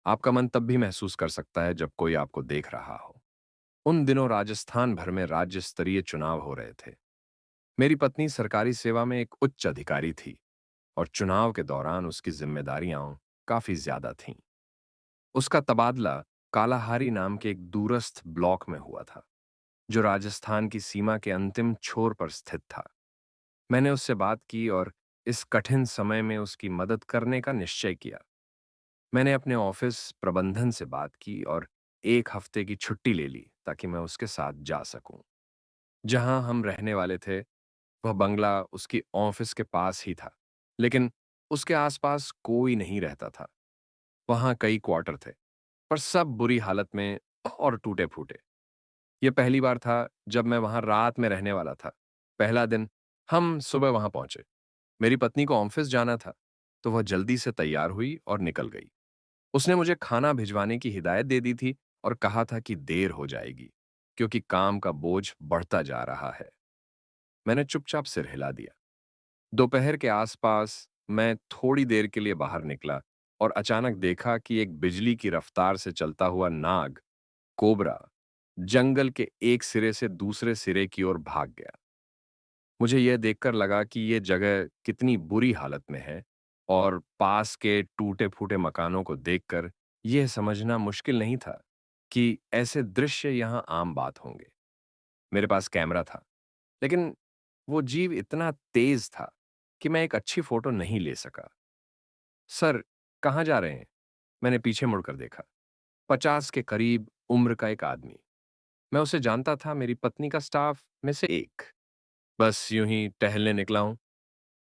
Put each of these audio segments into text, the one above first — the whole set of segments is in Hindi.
आपका मन तब भी महसूस कर सकता है जब कोई आपको देख रहा हो। उन दिनों राजस्थान भर में राज्य स्तरीय चुनाव हो रहे थे। मेरी पत्नी सरकारी सेवा में एक उच्च अधिकारी थी और चुनाव के दौरान उसकी जिम्मेदारियां काफी ज्यादा थीं। उसका तबादला कालाहारी नाम के एक दूरस्थ ब्लॉक में हुआ था, जो राजस्थान की सीमा के अंतिम छोर पर स्थित था। मैंने उससे बात की और इस कठिन समय में उसकी मदद करने का निश्चय किया। मैंने अपने ऑफिस प्रबंधन से बात की और 1 हफ्ते की छुट्टी ले ली ताकि मैं उसके साथ जा सकूं। जहां हम रहने वाले थे, वह बंगला उसकी ऑफिस के पास ही था, लेकिन उसके आसपास कोई नहीं रहता था। वहां कई क्वार्टर थे, पर सब बुरी हालत में और टूटे फूटे। यह पहली बार था जब मैं वहां रात में रहने वाला था। पहला दिन हम सुबह वहां पहुंचे। मेरी पत्नी को ऑफिस जाना था, तो वह जल्दी से तैयार हुई और निकल गई। उसने मुझे खाना भिजवाने की हिदायत दे दी थी और कहा था कि देर हो जाएगी, क्योंकि काम का बोझ बढ़ता जा रहा है। मैंने चुपचाप सिर हिला दिया। दोपहर के आसपास मैं थोड़ी देर के लिए बाहर निकला और अचानक देखा कि एक बिजली की रफ्तार से चलता हुआ नाग, कोबरा, जंगल के एक सिरे से दूसरे सिरे की ओर भाग गया। मुझे यह देखकर लगा कि यह जगह कितनी बुरी हालत में है, और पास के टूटे-फूटे मकानों को देखकर यह समझना मुश्किल नहीं था कि ऐसे दृश्य यहां आम बात होंगे। मेरे पास कैमरा था, लेकिन वो जीव इतना तेज था कि मैं एक अच्छी फोटो नहीं ले सका। सर, कहाँ जा रहे हैं? मैंने पीछे मुड़कर देखा। 50 के करीब उम्र का एक आदमी। मैं उसे जानता था, मेरी पत्नी का स्टाफ में से एक। बस यूं ही टहलने निकला हूं।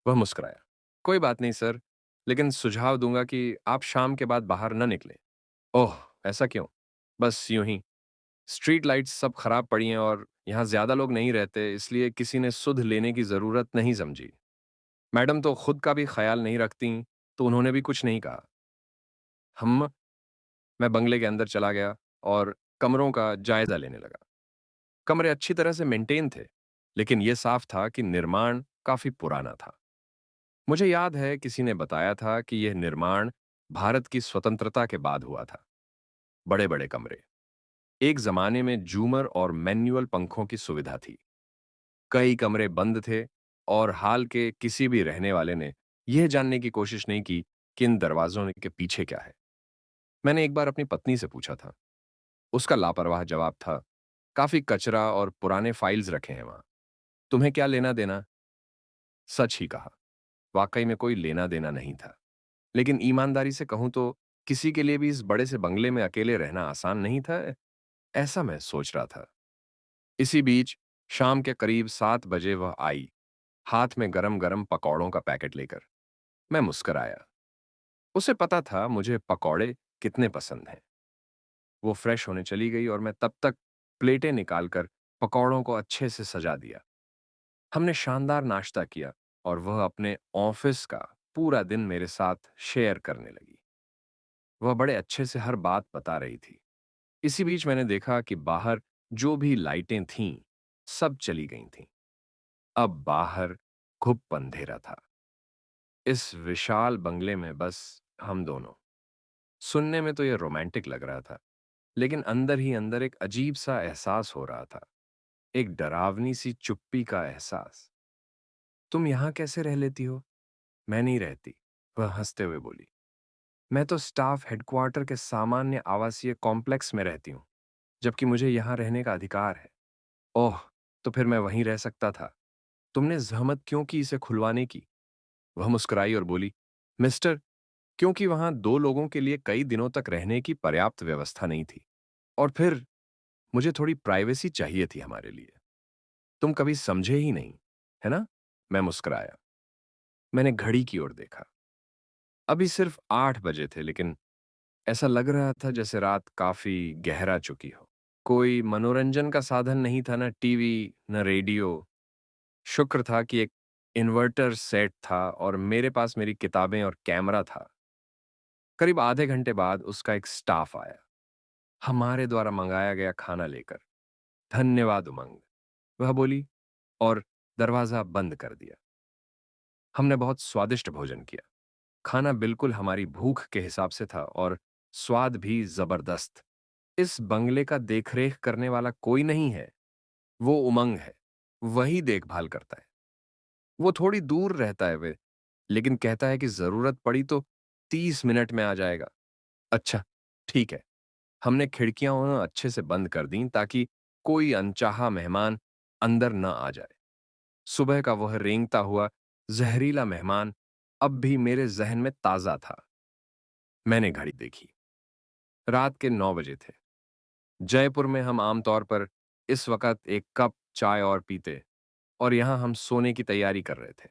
वह मुस्कुराया। कोई बात नहीं सर, लेकिन सुझाव दूंगा कि आप शाम के बाद बाहर न निकलें। ओह! ऐसा क्यों? बस यूं ही। स्ट्रीट लाइट्स सब खराब पड़ी हैं और यहाँ ज्यादा लोग नहीं रहते, इसलिए किसी ने सुध लेने की जरूरत नहीं समझी। मैडम तो खुद का भी ख्याल नहीं रखती, तो उन्होंने भी कुछ नहीं कहा। हम मैं बंगले के अंदर चला गया और कमरों का जायजा लेने लगा। कमरे अच्छी तरह से मेंटेन थे, लेकिन यह साफ था कि निर्माण काफी पुराना था। मुझे याद है किसी ने बताया था कि यह निर्माण भारत की स्वतंत्रता के बाद हुआ था। बड़े बड़े कमरे, एक जमाने में जूमर और मैनुअल पंखों की सुविधा थी। कई कमरे बंद थे और हाल के किसी भी रहने वाले ने यह जानने की कोशिश नहीं की कि इन दरवाजों के पीछे क्या है। मैंने एक बार अपनी पत्नी से पूछा था। उसका लापरवाह जवाब था, काफी कचरा और पुराने फाइल्स रखे हैं वहां। तुम्हें क्या लेना देना? सच ही कहा, वाकई में कोई लेना देना नहीं था। लेकिन ईमानदारी से कहूं तो किसी के लिए भी इस बड़े से बंगले में अकेले रहना आसान नहीं था, ऐसा मैं सोच रहा था। इसी बीच शाम के करीब 7 बजे वह आई, हाथ में गरम गरम पकौड़ों का पैकेट लेकर। मैं मुस्कुराया। उसे पता था मुझे पकौड़े कितने पसंद हैं। वो फ्रेश होने चली गई और मैं तब तक प्लेटें निकालकर पकौड़ों को अच्छे से सजा दिया। हमने शानदार नाश्ता किया और वह अपने ऑफिस का पूरा दिन मेरे साथ शेयर करने लगी। वह बड़े अच्छे से हर बात बता रही थी। इसी बीच मैंने देखा कि बाहर जो भी लाइटें थीं, सब चली गई थीं। अब बाहर घुप अंधेरा था। इस विशाल बंगले में बस हम दोनों। सुनने में तो यह रोमांटिक लग रहा था, लेकिन अंदर ही अंदर एक अजीब सा एहसास हो रहा था। एक डरावनी सी चुप्पी का एहसास। तुम यहां कैसे रह लेती हो? मैं नहीं रहती, वह हंसते हुए बोली। मैं तो स्टाफ हेडक्वार्टर के सामान्य आवासीय कॉम्प्लेक्स में रहती हूँ, जबकि मुझे यहाँ रहने का अधिकार है। ओह, तो फिर मैं वहीं रह सकता था। तुमने जहमत क्यों की इसे खुलवाने की? वह मुस्कुराई और बोली, मिस्टर, क्योंकि वहां 2 लोगों के लिए कई दिनों तक रहने की पर्याप्त व्यवस्था नहीं थी। और फिर मुझे थोड़ी प्राइवेसी चाहिए थी हमारे लिए। तुम कभी समझे ही नहीं, है ना? मैं मुस्कुराया। मैंने घड़ी की ओर देखा। अभी सिर्फ 8 बजे थे, लेकिन ऐसा लग रहा था जैसे रात काफी गहरा चुकी हो। कोई मनोरंजन का साधन नहीं था, न टीवी, न रेडियो। शुक्र था कि एक इन्वर्टर सेट था और मेरे पास मेरी किताबें और कैमरा था। करीब आधे घंटे बाद उसका एक स्टाफ आया, हमारे द्वारा मंगाया गया खाना लेकर। धन्यवाद उमंग, वह बोली, और दरवाजा बंद कर दिया। हमने बहुत स्वादिष्ट भोजन किया। खाना बिल्कुल हमारी भूख के हिसाब से था और स्वाद भी जबरदस्त। इस बंगले का देखरेख करने वाला कोई नहीं है, वो उमंग है। वही देखभाल करता है। वो थोड़ी दूर रहता है वे, लेकिन कहता है कि जरूरत पड़ी तो 30 मिनट में आ जाएगा। अच्छा, ठीक है। हमने खिड़कियां अच्छे से बंद कर दी ताकि कोई अनचाहा मेहमान अंदर न आ जाए। सुबह का वह रेंगता हुआ जहरीला मेहमान अब भी मेरे जहन में ताजा था। मैंने घड़ी देखी। रात के 9 बजे थे। जयपुर में हम आमतौर पर इस वक्त एक कप चाय और पीते, और यहां हम सोने की तैयारी कर रहे थे।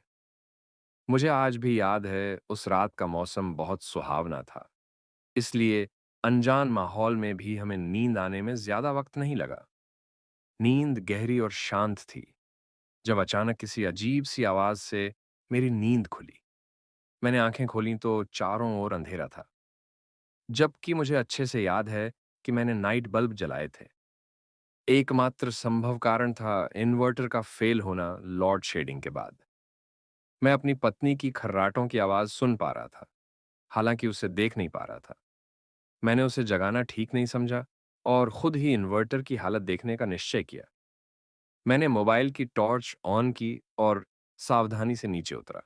मुझे आज भी याद है उस रात का मौसम बहुत सुहावना था, इसलिए अनजान माहौल में भी हमें नींद आने में ज्यादा वक्त नहीं लगा। नींद गहरी और शांत थी, जब अचानक किसी अजीब सी आवाज से मेरी नींद खुली। मैंने आंखें खोलीं तो चारों ओर अंधेरा था, जबकि मुझे अच्छे से याद है कि मैंने नाइट बल्ब जलाए थे। एकमात्र संभव कारण था इन्वर्टर का फेल होना लॉर्ड शेडिंग के बाद। मैं अपनी पत्नी की खर्राटों की आवाज सुन पा रहा था, हालांकि उसे देख नहीं पा रहा था। मैंने उसे जगाना ठीक नहीं समझा और खुद ही इन्वर्टर की हालत देखने का निश्चय किया। मैंने मोबाइल की टॉर्च ऑन की और सावधानी से नीचे उतरा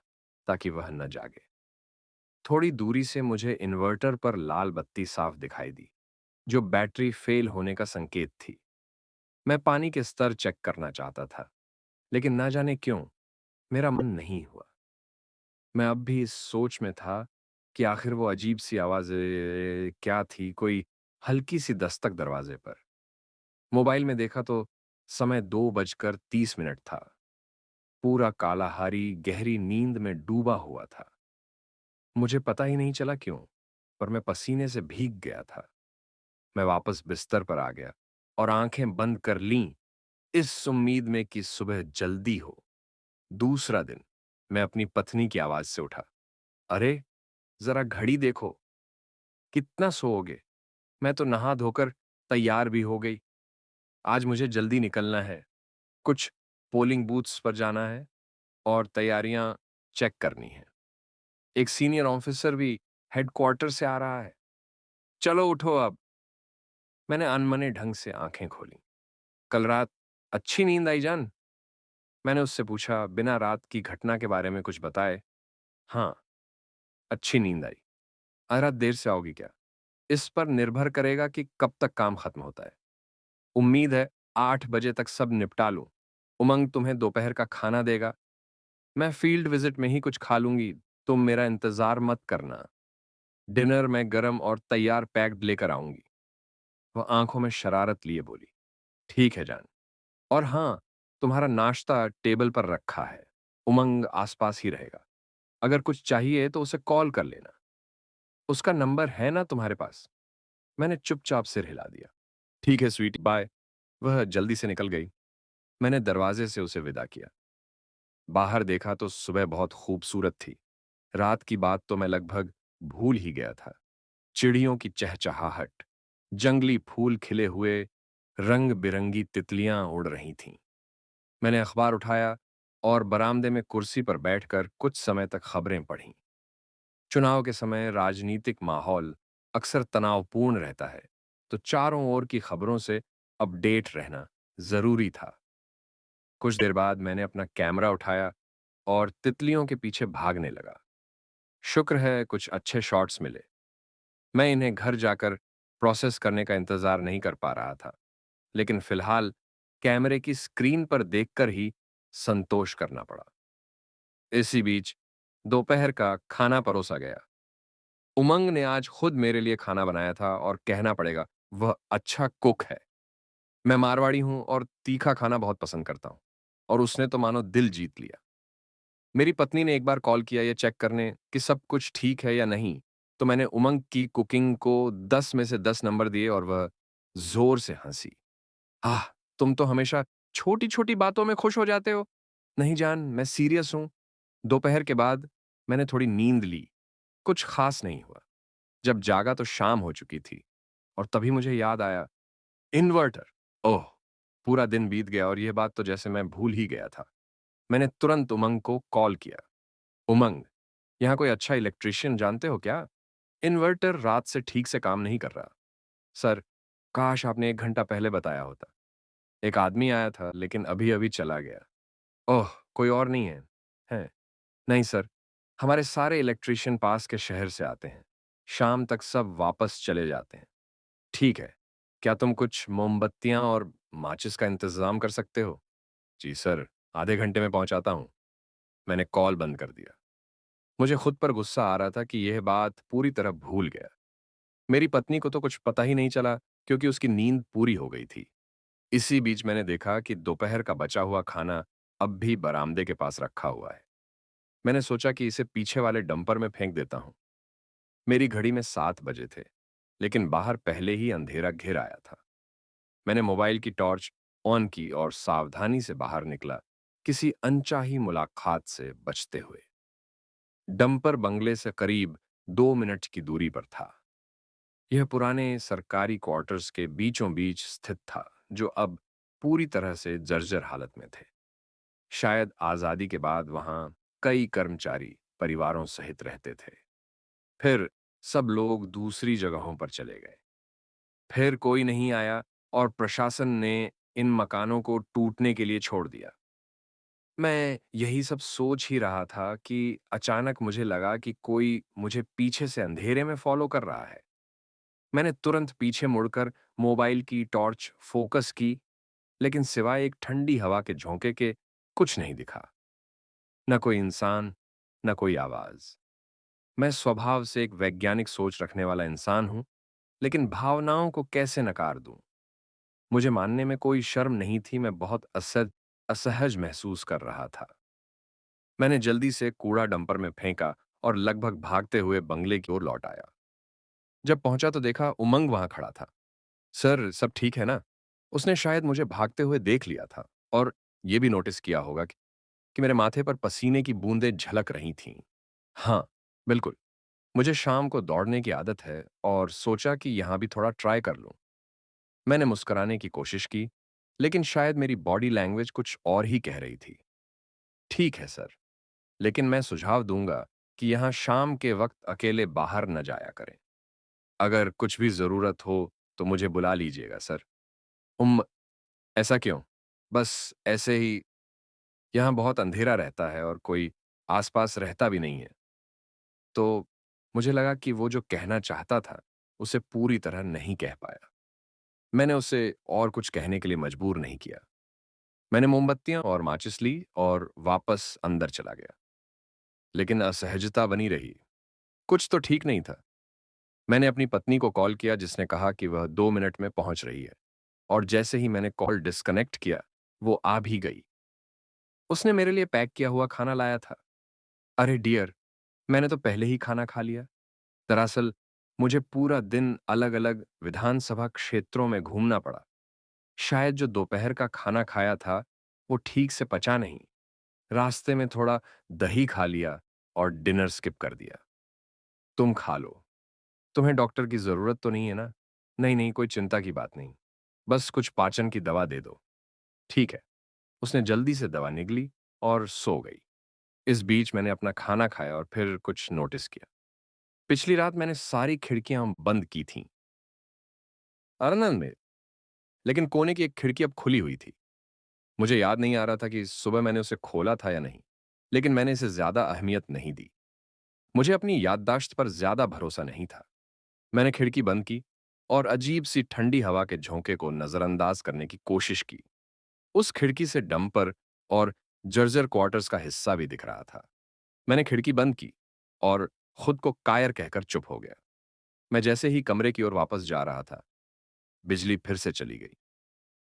ताकि वह न जागे। थोड़ी दूरी से मुझे इन्वर्टर पर लाल बत्ती साफ दिखाई दी, जो बैटरी फेल होने का संकेत थी। मैं पानी के स्तर चेक करना चाहता था, लेकिन ना जाने क्यों मेरा मन नहीं हुआ। मैं अब भी इस सोच में था कि आखिर वो अजीब सी आवाज क्या थी। कोई हल्की सी दस्तक दरवाजे पर। मोबाइल में देखा तो समय 2:30 था। पूरा कालाहारी गहरी नींद में डूबा हुआ था। मुझे पता ही नहीं चला क्यों, पर मैं पसीने से भीग गया था। मैं वापस बिस्तर पर आ गया और आंखें बंद कर लीं, इस उम्मीद में कि सुबह जल्दी हो। दूसरा दिन। मैं अपनी पत्नी की आवाज से उठा। अरे, जरा घड़ी देखो, कितना सोओगे? मैं तो नहा धोकर तैयार भी हो गई। आज मुझे जल्दी निकलना है। कुछ पोलिंग बूथ्स पर जाना है और तैयारियां चेक करनी है। एक सीनियर ऑफिसर भी हेडक्वार्टर से आ रहा है। चलो उठो अब। मैंने अनमने ढंग से आंखें खोली। कल रात अच्छी नींद आई जान? मैंने उससे पूछा, बिना रात की घटना के बारे में कुछ बताए। हाँ, अच्छी नींद आई। आज रात देर से आओगी क्या? इस पर निर्भर करेगा कि कब तक काम खत्म होता है। उम्मीद है 8 बजे तक सब निपटा लूं। उमंग तुम्हें दोपहर का खाना देगा। मैं फील्ड विजिट में ही कुछ खा लूंगी। तुम मेरा इंतजार मत करना। डिनर में गरम और तैयार पैक्ड लेकर आऊंगी। वह आंखों में शरारत लिए बोली, ठीक है जान। और हाँ, तुम्हारा नाश्ता टेबल पर रखा है। उमंग आसपास ही रहेगा। अगर कुछ चाहिए तो उसे कॉल कर लेना। उसका नंबर है ना तुम्हारे पास? मैंने चुपचाप सिर हिला दिया। ठीक है स्वीटी, बाय। वह जल्दी से निकल गई। मैंने दरवाजे से उसे विदा किया। बाहर देखा तो सुबह बहुत खूबसूरत थी। रात की बात तो मैं लगभग भूल ही गया था। चिड़ियों की चहचहाहट, जंगली फूल खिले हुए, रंग बिरंगी तितलियां उड़ रही थीं। मैंने अखबार उठाया और बरामदे में कुर्सी पर बैठकर कुछ समय तक खबरें पढ़ीं। चुनाव के समय राजनीतिक माहौल अक्सर तनावपूर्ण रहता है, तो चारों ओर की खबरों से अपडेट रहना जरूरी था। कुछ देर बाद मैंने अपना कैमरा उठाया और तितलियों के पीछे भागने लगा। शुक्र है कुछ अच्छे शॉट्स मिले। मैं इन्हें घर जाकर प्रोसेस करने का इंतजार नहीं कर पा रहा था, लेकिन फिलहाल कैमरे की स्क्रीन पर देखकर ही संतोष करना पड़ा। इसी बीच दोपहर का खाना परोसा गया। उमंग ने आज खुद मेरे लिए खाना बनाया था और कहना पड़ेगा, वह अच्छा कुक है। मैं मारवाड़ी हूं और तीखा खाना बहुत पसंद करता हूं, और उसने तो मानो दिल जीत लिया। मेरी पत्नी ने एक बार कॉल किया ये चेक करने कि सब कुछ ठीक है या नहीं, तो मैंने उमंग की कुकिंग को 10 में से 10 नंबर दिए और वह जोर से हंसी। आह, तुम तो हमेशा छोटी-छोटी बातों में खुश हो जाते हो। नहीं जान, मैं सीरियस हूं। दोपहर के बाद मैंने थोड़ी नींद ली। कुछ खास नहीं हुआ। जब जागा तो शाम हो चुकी थी, और तभी मुझे याद आया, इन्वर्टर। ओह! पूरा दिन बीत गया और यह बात तो जैसे मैं भूल ही गया था। मैंने तुरंत उमंग को कॉल किया। उमंग, यहाँ कोई अच्छा इलेक्ट्रिशियन जानते हो क्या? इन्वर्टर रात से ठीक से काम नहीं कर रहा। सर, काश आपने 1 घंटा पहले बताया होता। एक आदमी आया था, लेकिन अभी-अभी चला गया। ओह! कोई और नहीं है? हैं? नहीं सर, हमारे सारे इलेक्ट्रीशियन पास के शहर से आते हैं। शाम तक सब वापस चले जाते हैं। ठीक है। क्या तुम कुछ मोमबत्तियाँ और माचिस का इंतज़ाम कर सकते हो? जी सर, आधे घंटे में पहुँचाता हूँ। मैंने कॉल बंद कर दिया। मुझे खुद पर गुस्सा आ रहा था कि यह बात पूरी तरह भूल गया। मेरी पत्नी को तो कुछ पता ही नहीं चला क्योंकि उसकी नींद पूरी हो गई थी। इसी बीच मैंने देखा कि दोपहर का बचा हुआ खाना अब भी बरामदे के पास रखा हुआ है। मैंने सोचा कि इसे पीछे वाले डंपर में फेंक देता हूँ। मेरी घड़ी में 7 बजे थे, लेकिन बाहर पहले ही अंधेरा घिर आया था। मैंने मोबाइल की टॉर्च ऑन की और सावधानी से बाहर निकला, किसी अनचाही मुलाकात से बचते हुए। डंपर बंगले से करीब 2 मिनट की दूरी पर था। यह पुराने सरकारी क्वार्टर्स के बीचों बीच स्थित था, जो अब पूरी तरह से जर्जर हालत में थे। शायद आजादी के बाद वहां कई कर्मचारी परिवारों सहित रहते थे। फिर सब लोग दूसरी जगहों पर चले गए। फिर कोई नहीं आया और प्रशासन ने इन मकानों को टूटने के लिए छोड़ दिया। मैं यही सब सोच ही रहा था कि अचानक मुझे लगा कि कोई मुझे पीछे से अंधेरे में फॉलो कर रहा है। मैंने तुरंत पीछे मुड़कर मोबाइल की टॉर्च फोकस की, लेकिन सिवाय एक ठंडी हवा के झोंके के कुछ नहीं दिखा। न कोई इंसान, न कोई आवाज। मैं स्वभाव से एक वैज्ञानिक सोच रखने वाला इंसान हूं, लेकिन भावनाओं को कैसे नकार दूं? मुझे मानने में कोई शर्म नहीं थी, मैं बहुत असहज महसूस कर रहा था। मैंने जल्दी से कूड़ा डंपर में फेंका और लगभग भागते हुए बंगले की ओर लौट आया। जब पहुंचा तो देखा उमंग वहां खड़ा था। सर, सब ठीक है ना? उसने शायद मुझे भागते हुए देख लिया था और ये भी नोटिस किया होगा कि मेरे माथे पर पसीने की बूंदें झलक रही थीं। हाँ, बिल्कुल। मुझे शाम को दौड़ने की आदत है और सोचा कि यहां भी थोड़ा ट्राई कर लूं। मैंने मुस्कुराने की कोशिश की, लेकिन शायद मेरी बॉडी लैंग्वेज कुछ और ही कह रही थी। ठीक है सर, लेकिन मैं सुझाव दूंगा कि यहां शाम के वक्त अकेले बाहर न जाया करें। अगर कुछ भी जरूरत हो तो मुझे बुला लीजिएगा सर। उम, ऐसा क्यों? बस ऐसे ही। यहाँ बहुत अंधेरा रहता है और कोई आसपास रहता भी नहीं है। तो मुझे लगा कि वो जो कहना चाहता था, उसे पूरी तरह नहीं कह पाया। मैंने उसे और कुछ कहने के लिए मजबूर नहीं किया। मैंने मोमबत्तियां और माचिस ली और वापस अंदर चला गया। लेकिन असहजता बनी रही। कुछ तो ठीक नहीं था। मैंने अपनी पत्नी को कॉल किया, जिसने कहा कि वह 2 मिनट में पहुंच रही है, और जैसे ही मैंने कॉल डिस्कनेक्ट किया, वो आ भी गई। उसने मेरे लिए पैक किया हुआ खाना लाया था। अरे डियर, मैंने तो पहले ही खाना खा लिया। दरअसल मुझे पूरा दिन अलग-अलग विधानसभा क्षेत्रों में घूमना पड़ा। शायद जो दोपहर का खाना खाया था, वो ठीक से पचा नहीं। रास्ते में थोड़ा दही खा लिया और डिनर स्किप कर दिया। तुम खा लो। तुम्हें डॉक्टर की जरूरत तो नहीं है ना? नहीं नहीं, कोई चिंता की बात नहीं। बस कुछ पाचन की दवा दे दो। ठीक है। उसने जल्दी से दवा निगली और सो गई। इस बीच मैंने अपना खाना खाया और फिर कुछ नोटिस किया। पिछली रात मैंने सारी खिड़कियां बंद की थीं, आनंद में, लेकिन कोने की एक खिड़की अब खुली हुई थी। मुझे याद नहीं आ रहा था कि सुबह मैंने उसे खोला था या नहीं, लेकिन मैंने इसे ज्यादा अहमियत नहीं दी। मुझे अपनी याददाश्त पर ज्यादा भरोसा नहीं था। मैंने खिड़की बंद की और अजीब सी ठंडी हवा के झोंके को नजरअंदाज करने की कोशिश की। उस खिड़की से डंपर और जर्जर क्वार्टर्स का हिस्सा भी दिख रहा था। मैंने खिड़की बंद की और खुद को कायर कहकर चुप हो गया। मैं जैसे ही कमरे की ओर वापस जा रहा था, बिजली फिर से चली गई,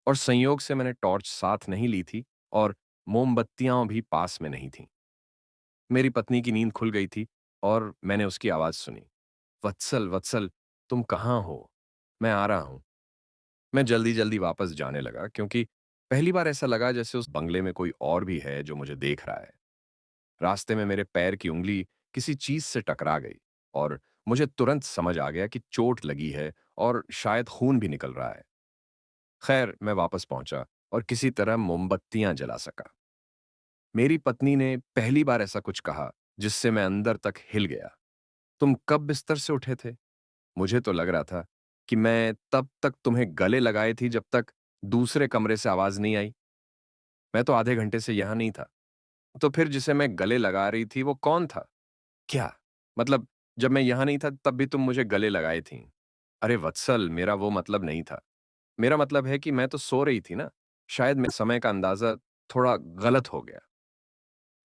और संयोग से मैंने टॉर्च साथ नहीं ली थी और मोमबत्तियां भी पास में नहीं थीं। मेरी पत्नी की नींद खुल गई थी और मैंने उसकी आवाज सुनी। वत्सल, वत्सल, तुम कहाँ हो? मैं आ रहा हूं। मैं जल्दी-जल्दी वापस जाने लगा, क्योंकि पहली बार ऐसा लगा जैसे उस बंगले में कोई और भी है जो मुझे देख रहा है। रास्ते में मेरे पैर की उंगली किसी चीज से टकरा गई और मुझे तुरंत समझ आ गया कि चोट लगी है और शायद खून भी निकल रहा है। खैर, मैं वापस पहुंचा और किसी तरह मोमबत्तियां जला सका। मेरी पत्नी ने पहली बार ऐसा कुछ कहा जिससे मैं अंदर तक हिल गया। तुम कब बिस्तर से उठे थे? मुझे तो लग रहा था कि मैं तब तक तुम्हें गले लगाए थी जब तक दूसरे कमरे से आवाज नहीं आई। मैं तो आधे घंटे से यहां नहीं था। तो फिर जिसे मैं गले लगा रही थी वो कौन था? क्या? मतलब जब मैं यहां नहीं था तब भी तुम मुझे गले लगाए थी? अरे वत्सल, मेरा वो मतलब नहीं था। मेरा मतलब है कि मैं तो सो रही थी ना। शायद मेरे समय का अंदाजा थोड़ा गलत हो गया।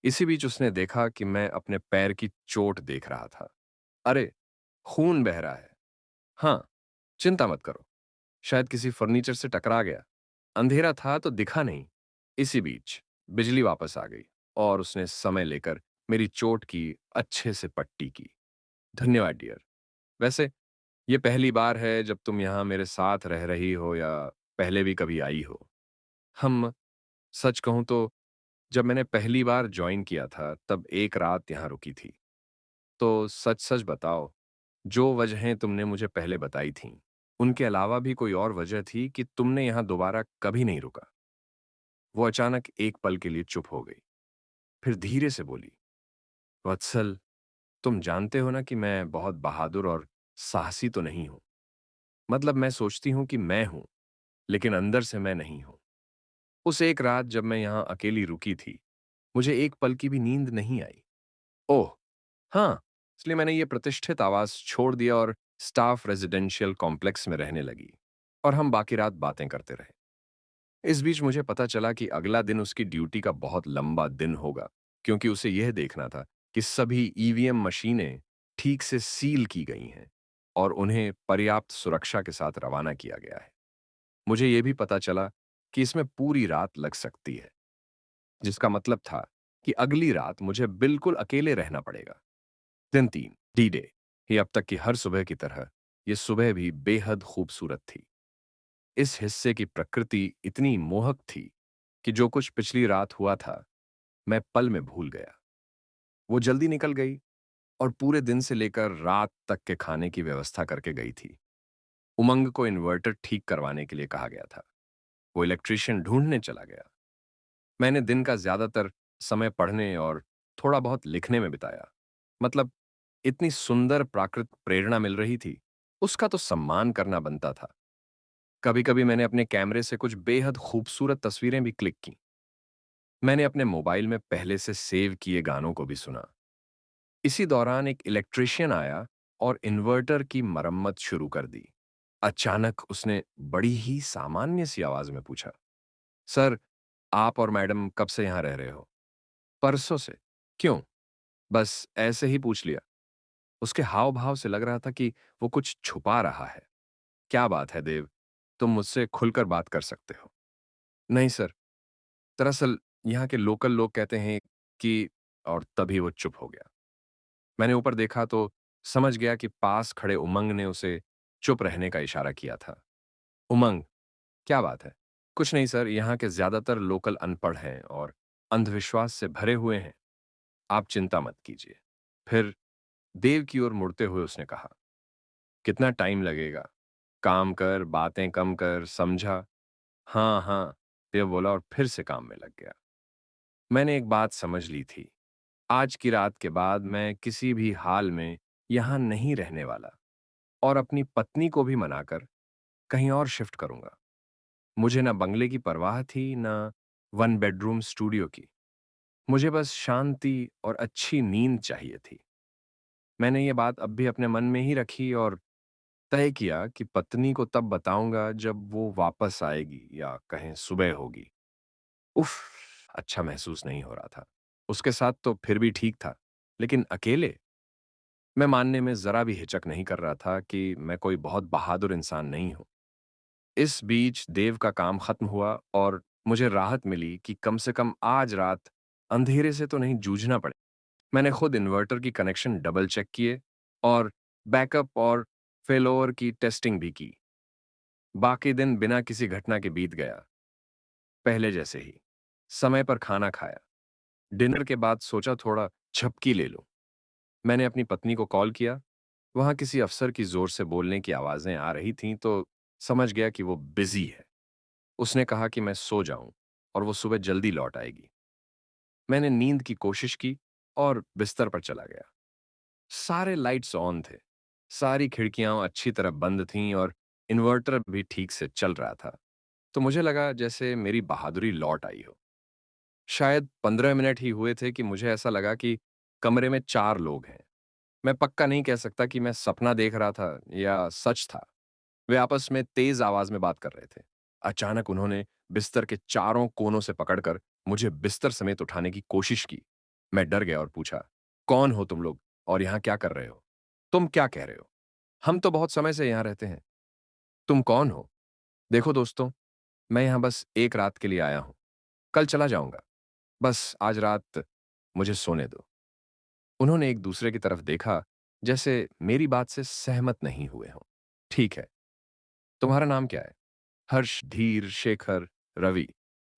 इसी बीच उसने देखा कि मैं अपने पैर की चोट देख रहा था। अरे, खून बह रहा है। हाँ, चिंता मत करो। शायद किसी फर्नीचर से टकरा गया। अंधेरा था तो दिखा नहीं। इसी बीच बिजली वापस आ गई और उसने समय लेकर मेरी चोट की अच्छे से पट्टी की। धन्यवाद डियर। वैसे ये पहली बार है जब तुम यहाँ मेरे साथ रह रही हो या पहले भी कभी आई हो? हम सच कहूँ तो जब मैंने पहली बार जॉइन किया था तब एक रात यहाँ रुकी थी। तो सच-सच बताओ, जो वजहें तुमने मुझे पहले बताई थीं, उनके अलावा भी कोई और वजह थी कि तुमने यहाँ दोबारा कभी नहीं रुका? वो अचानक एक पल के लिए चुप हो गई। फिर धीरे से बोली, "वत्सल, तुम जानते हो ना कि मैं बहुत बहादुर और साहसी तो नहीं हूँ। मतलब मैं सोचती हूँ कि मैं हूँ, लेकिन अंदर से मैं नहीं हूँ। उस एक रात जब मैं यहाँ अकेली रुकी थी, मुझे एक पल की भी नींद नहीं आई। ओह! हाँ, इसलिए मैंने ये प्रतिष्ठित आवास छोड़ दिया और स्टाफ रेजिडेंशियल कॉम्प्लेक्स में रहने लगी और हम बाकी रात बातें करते रहे। इस बीच मुझे पता चला कि अगला दिन उसकी ड्यूटी का बहुत लंबा दिन होगा, क्योंकि उसे यह देखना था कि सभी ईवीएम मशीनें ठीक से सील की गई हैं और उन्हें पर्याप्त सुरक्षा के साथ रवाना किया गया है। मुझे यह भी पता चला कि इसमें पूरी रात लग सकती है, जिसका मतलब था कि अगली रात मुझे बिल्कुल अकेले रहना पड़ेगा। दिन 3 डी डे। ये अब तक की हर सुबह की तरह ये सुबह भी बेहद खूबसूरत थी। इस हिस्से की प्रकृति इतनी मोहक थी कि जो कुछ पिछली रात हुआ था, मैं पल में भूल गया। वो जल्दी निकल गई और पूरे दिन से लेकर रात तक के खाने की व्यवस्था करके गई थी। उमंग को इन्वर्टर ठीक करवाने के लिए कहा गया था। वो इलेक्ट्रीशियन ढूंढने चला गया। मैंने दिन का ज्यादातर समय पढ़ने और थोड़ा बहुत लिखने में बिताया। मतलब इतनी सुंदर प्राकृतिक प्रेरणा मिल रही थी, उसका तो सम्मान करना बनता था। कभी-कभी मैंने अपने कैमरे से कुछ बेहद खूबसूरत तस्वीरें भी क्लिक की। मैंने अपने मोबाइल में पहले से सेव किए गानों को भी सुना। इसी दौरान एक इलेक्ट्रीशियन आया और इन्वर्टर की मरम्मत शुरू कर दी। अचानक उसने बड़ी ही सामान्य सी आवाज में पूछा, "सर, आप और मैडम कब से यहाँ रह रहे हो?" "परसों से।" "क्यों?" "बस ऐसे ही पूछ लिया।" उसके हाव-भाव से लग रहा था कि वो कुछ छुपा रहा है। "क्या बात है देव, तुम मुझसे खुलकर बात कर सकते हो।" "नहीं सर, दरअसल यहाँ के लोकल लोग कहते हैं कि..." और तभी वो चुप हो गया। मैंने ऊपर देखा तो समझ गया कि पास खड़े उमंग ने उसे चुप रहने का इशारा किया था। "उमंग, क्या बात है?" "कुछ नहीं सर, यहाँ के ज्यादातर लोकल अनपढ़ हैं और अंधविश्वास से भरे हुए हैं। आप चिंता मत कीजिए।" फिर देव की ओर मुड़ते हुए उसने कहा, "कितना टाइम लगेगा? काम कर, बातें कम कर, समझा?" "हाँ, हाँ," देव बोला और फिर से काम में लग गया। मैंने एक बात समझ ली थी। आज की रात के बाद मैं किसी भी हाल में यहाँ नहीं रहने वाला और अपनी पत्नी को भी मनाकर कहीं और शिफ्ट करूंगा। मुझे ना बंगले की परवाह थी, ना वन बेडरूम स्टूडियो की। मुझे बस शांति और अच्छी नींद चाहिए थी। मैंने ये बात अब भी अपने मन में ही रखी और तय किया कि पत्नी को तब बताऊंगा जब वो वापस आएगी या कहें सुबह होगी। उफ! अच्छा महसूस नहीं हो रहा था। उसके साथ तो फिर भी ठीक था, लेकिन अकेले? मैं मानने में ज़रा भी हिचक नहीं कर रहा था कि मैं कोई बहुत बहादुर इंसान नहीं हूँ। इस बीच देव का काम खत्म हुआ और मुझे राहत मिली कि कम से कम आज रात अंधेरे से तो नहीं जूझना पड़े। मैंने खुद इन्वर्टर की कनेक्शन डबल चेक किए और बैकअप और फेलओवर की टेस्टिंग भी की। बाकी दिन बिना किसी घटना के बीत गया, पहले जैसे ही। समय पर खाना खाया। डिनर के बाद सोचा थोड़ा झपकी ले लूं। मैंने अपनी पत्नी को कॉल किया। वहां किसी अफसर की जोर से बोलने की आवाजें आ रही थीं तो समझ गया कि वो बिजी है। उसने कहा कि मैं सो जाऊं और वो सुबह जल्दी लौट आएगी। मैंने नींद की कोशिश की और बिस्तर पर चला गया। सारे लाइट्स ऑन थे, सारी खिड़कियां अच्छी तरह बंद थीं और इन्वर्टर भी ठीक से चल रहा था। तो मुझे लगा जैसे मेरी बहादुरी लौट आई हो। शायद 15 मिनट ही हुए थे कि मुझे ऐसा लगा कि कमरे में 4 लोग हैं। मैं पक्का नहीं कह सकता कि मैं सपना देख रहा था या सच था। वे आपस में तेज आवाज में बात कर रहे थे। अचानक उन्होंने बिस्तर के चारों कोनों से पकड़कर मुझे बिस्तर समेत उठाने की कोशिश की। मैं डर गया और पूछा, कौन हो तुम लोग और यहाँ क्या कर रहे हो? तुम क्या कह रहे हो? हम तो बहुत समय से यहाँ रहते हैं। तुम कौन हो? देखो दोस्तों, मैं यहाँ बस एक रात के लिए आया हूँ। कल चला जाऊंगा। बस आज रात मुझे सोने दो। उन्होंने एक दूसरे की तरफ देखा, जैसे मेरी बात से सहमत नहीं हुए हों। ठीक है, तुम्हारा नाम क्या है? हर्ष, धीर, शेखर, रवि।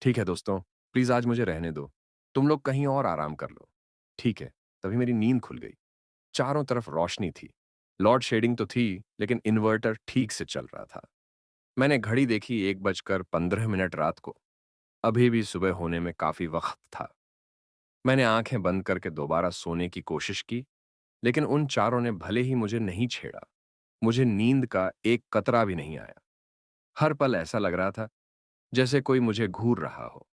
ठीक है दोस्तों, प्लीज आज मुझे रहने दो। तुम लोग कहीं और आराम कर लो। ठीक है। तभी मेरी नींद खुल गई। चारों तरफ रोशनी थी। लोड शेडिंग तो थी, लेकिन इन्वर्टर ठीक से चल रहा था। मैंने घड़ी देखी, 1:15 रात को। अभी भी सुबह होने में काफी वक्त था। मैंने आंखें बंद करके दोबारा सोने की कोशिश की, लेकिन उन चारों ने भले ही मुझे नहीं छेड़ा, मुझे नींद का एक कतरा भी नहीं आया। हर पल ऐसा लग रहा था जैसे कोई मुझे घूर रहा हो।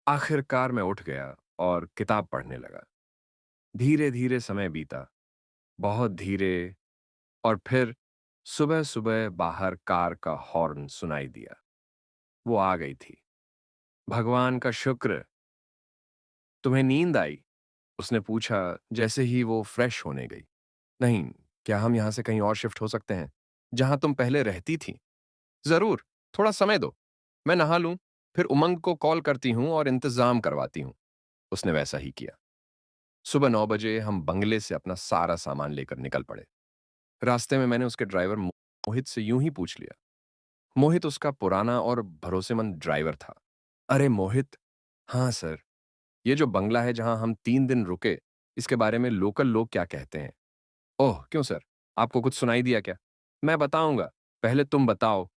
आखिरकार मैं उठ गया और किताब पढ़ने लगा। धीरे धीरे समय बीता, बहुत धीरे। और फिर सुबह सुबह बाहर कार का हॉर्न सुनाई दिया। वो आ गई थी। भगवान का शुक्र। तुम्हें नींद आई? उसने पूछा जैसे ही वो फ्रेश होने गई। नहीं, क्या हम यहां से कहीं और शिफ्ट हो सकते हैं, जहां तुम पहले रहती थी? जरूर, थोड़ा समय दो, मैं नहा लूं, फिर उमंग को कॉल करती हूं और इंतजाम करवाती हूं। उसने वैसा ही किया। सुबह 9 बजे हम बंगले से अपना सारा सामान लेकर निकल पड़े। रास्ते में मैंने उसके ड्राइवर मोहित से यूं ही पूछ लिया। मोहित उसका पुराना और भरोसेमंद ड्राइवर था। अरे मोहित, हाँ सर, ये जो बंगला है जहां हम 3 दिन रुके, इसके बारे में लोकल लोग क्या कहते हैं? ओह क्यों सर, आपको कुछ सुनाई दिया क्या? मैं बताऊंगा, पहले तुम बताओ।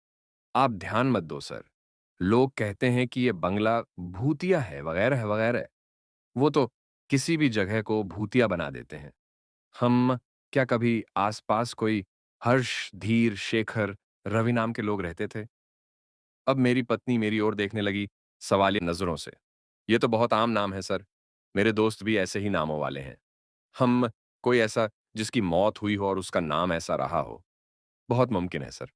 आप ध्यान मत दो सर। लोग कहते हैं कि ये बंगला भूतिया है, वगैरह वगैरह। वो तो किसी भी जगह को भूतिया बना देते हैं। हम क्या कभी आसपास कोई हर्ष, धीर, शेखर, रवि नाम के लोग रहते थे? अब मेरी पत्नी मेरी ओर देखने लगी सवालिया नजरों से। ये तो बहुत आम नाम है सर। मेरे दोस्त भी ऐसे ही नामों वाले हैं। हम कोई ऐसा जिसकी मौत हुई हो और उसका नाम ऐसा रहा हो? बहुत मुमकिन है सर।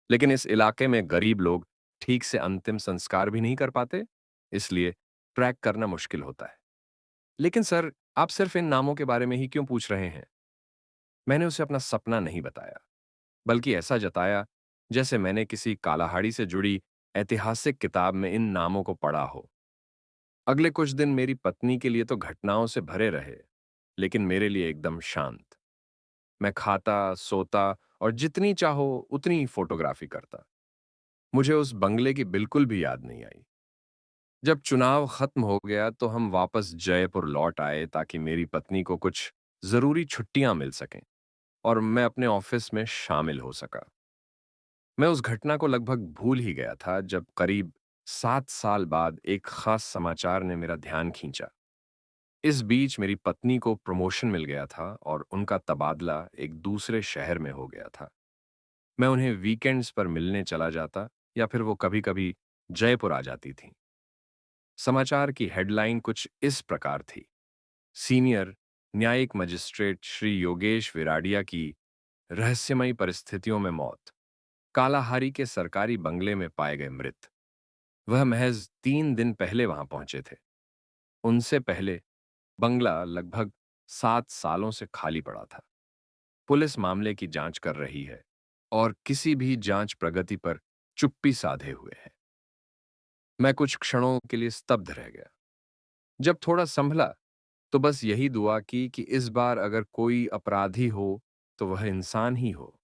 लेकिन इस इलाके में गरीब लोग ठीक से अंतिम संस्कार भी नहीं कर पाते, इसलिए ट्रैक करना मुश्किल होता है। लेकिन सर, आप सिर्फ इन नामों के बारे में ही क्यों पूछ रहे हैं? मैंने उसे अपना सपना नहीं बताया, बल्कि ऐसा जताया जैसे मैंने किसी कालाहाड़ी से जुड़ी ऐतिहासिक किताब में इन नामों को पढ़ा हो। अगले कुछ दिन मेरी पत्नी के लिए तो घटनाओं से भरे रहे, लेकिन मेरे लिए एकदम शांत। मैं खाता, सोता और जितनी चाहो उतनी फोटोग्राफी करता। मुझे उस बंगले की बिल्कुल भी याद नहीं आई। जब चुनाव खत्म हो गया तो हम वापस जयपुर लौट आए ताकि मेरी पत्नी को कुछ जरूरी छुट्टियां मिल सकें और मैं अपने ऑफिस में शामिल हो सका। मैं उस घटना को लगभग भूल ही गया था जब करीब 7 साल बाद एक खास समाचार ने मेरा ध्यान खींचा। इस बीच मेरी पत्नी को प्रमोशन मिल गया था और उनका तबादला एक दूसरे शहर में हो गया था। मैं उन्हें वीकेंड्स पर मिलने चला जाता या फिर वो कभी-कभी जयपुर आ जाती थी। समाचार की हेडलाइन कुछ इस प्रकार थी। सीनियर न्यायिक मजिस्ट्रेट श्री योगेश विराडिया की रहस्यमयी परिस्थितियों में मौत। कालाहारी के सरकारी बंगले में पाए गए मृत। वह महज 3 दिन पहले वहां पहुंचे थे। उनसे पहले बंगला लगभग 7 सालों से खाली पड़ा था। पुलिस मामले की जांच कर रही है और किसी भी जांच प्रगति पर चुप्पी साधे हुए है। मैं कुछ क्षणों के लिए स्तब्ध रह गया। जब थोड़ा संभला तो बस यही दुआ की कि इस बार अगर कोई अपराधी हो तो वह इंसान ही हो।